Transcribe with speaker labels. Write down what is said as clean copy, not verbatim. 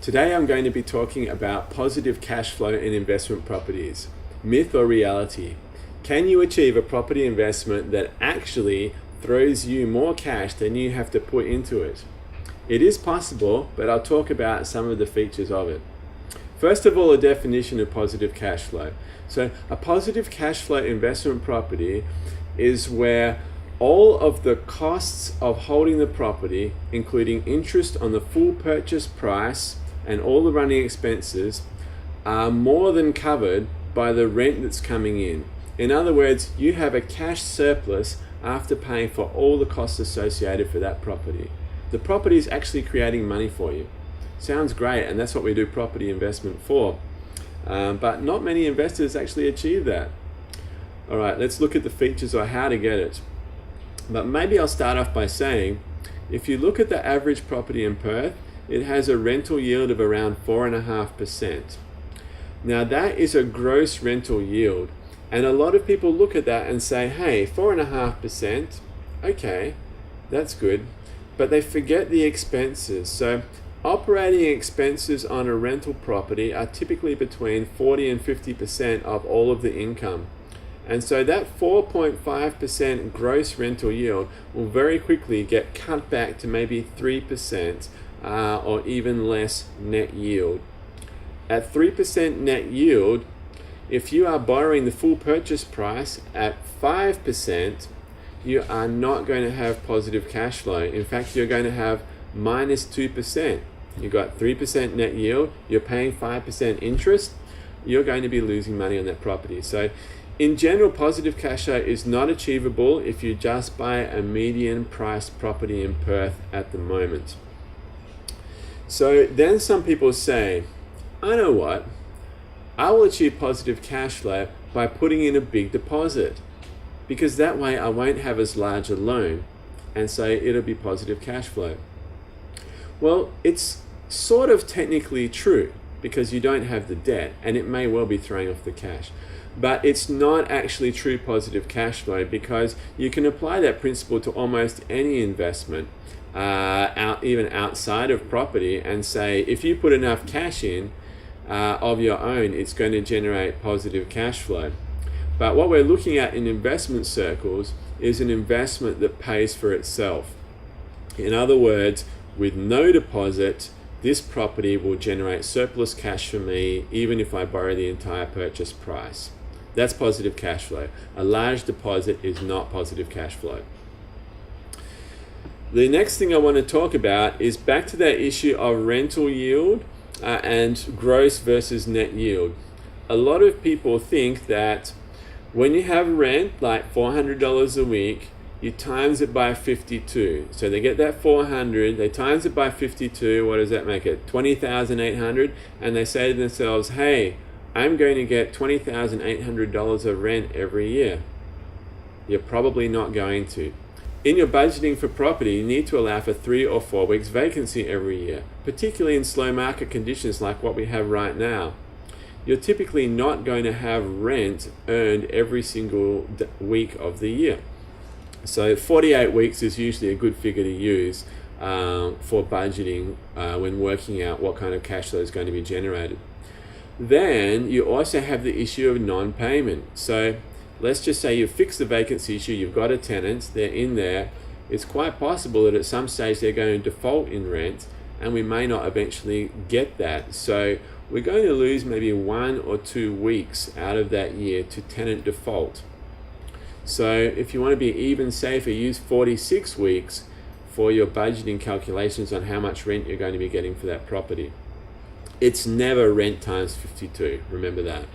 Speaker 1: Today I'm going to be talking about positive cash flow in investment properties. Myth or reality? Can you achieve a property investment that actually throws you more cash than you have to put into it? It is possible, but I'll talk about some of the features of it. First of all, a definition of positive cash flow. So a positive cash flow investment property is where all of the costs of holding the property, including interest on the full purchase price and all the running expenses, are more than covered by the rent that's coming in. In other words, you have a cash surplus after paying for all the costs associated for that property. The property is actually creating money for you. Sounds great, and that's what we do property investment for. But not many investors actually achieve that. All right, let's look at the features or how to get it. But maybe I'll start off by saying, if you look at the average property in Perth, it has a rental yield of around 4.5%. Now that is a gross rental yield. And a lot of people look at that and say, hey, 4.5%, okay, that's good. But they forget the expenses. So operating expenses on a rental property are typically between 40 and 50% of all of the income. And so that 4.5% gross rental yield will very quickly get cut back to maybe 3% or even less net yield. At 3% net yield, if you are borrowing the full purchase price at 5%, you are not going to have positive cash flow. In fact, you're going to have minus 2%. You've got 3% net yield, you're paying 5% interest, you're going to be losing money on that property. So in general, positive cash flow is not achievable if you just buy a median price property in Perth at the moment. So then some people say, I know what, I will achieve positive cash flow by putting in a big deposit, because that way I won't have as large a loan, and so it'll be positive cash flow. Well, it's sort of technically true because you don't have the debt and it may well be throwing off the cash. But it's not actually true positive cash flow, because you can apply that principle to almost any investment, even outside of property, and say if you put enough cash in of your own, it's going to generate positive cash flow. But what we're looking at in investment circles is an investment that pays for itself. In other words, with no deposit, this property will generate surplus cash for me even if I borrow the entire purchase price. That's positive cash flow. A large deposit is not positive cash flow. The next thing I want to talk about is back to that issue of rental yield and gross versus net yield. A lot of people think that when you have rent, like $400 a week, you times it by 52. So they get that 400, they times it by 52, what does that make it? 20,800, and they say to themselves, hey, I'm going to get $20,800 of rent every year. You're probably not going to. In your budgeting for property, you need to allow for 3 or 4 weeks vacancy every year, particularly in slow market conditions like what we have right now. You're typically not going to have rent earned every single week of the year. So 48 weeks is usually a good figure to use for budgeting when working out what kind of cash flow is going to be generated. Then you also have the issue of non-payment. So let's just say you've fixed the vacancy issue, you've got a tenant, they're in there. It's quite possible that at some stage they're going to default in rent, and we may not eventually get that. So we're going to lose maybe 1 or 2 weeks out of that year to tenant default. So if you want to be even safer, use 46 weeks for your budgeting calculations on how much rent you're going to be getting for that property. It's never rent times 52, remember that.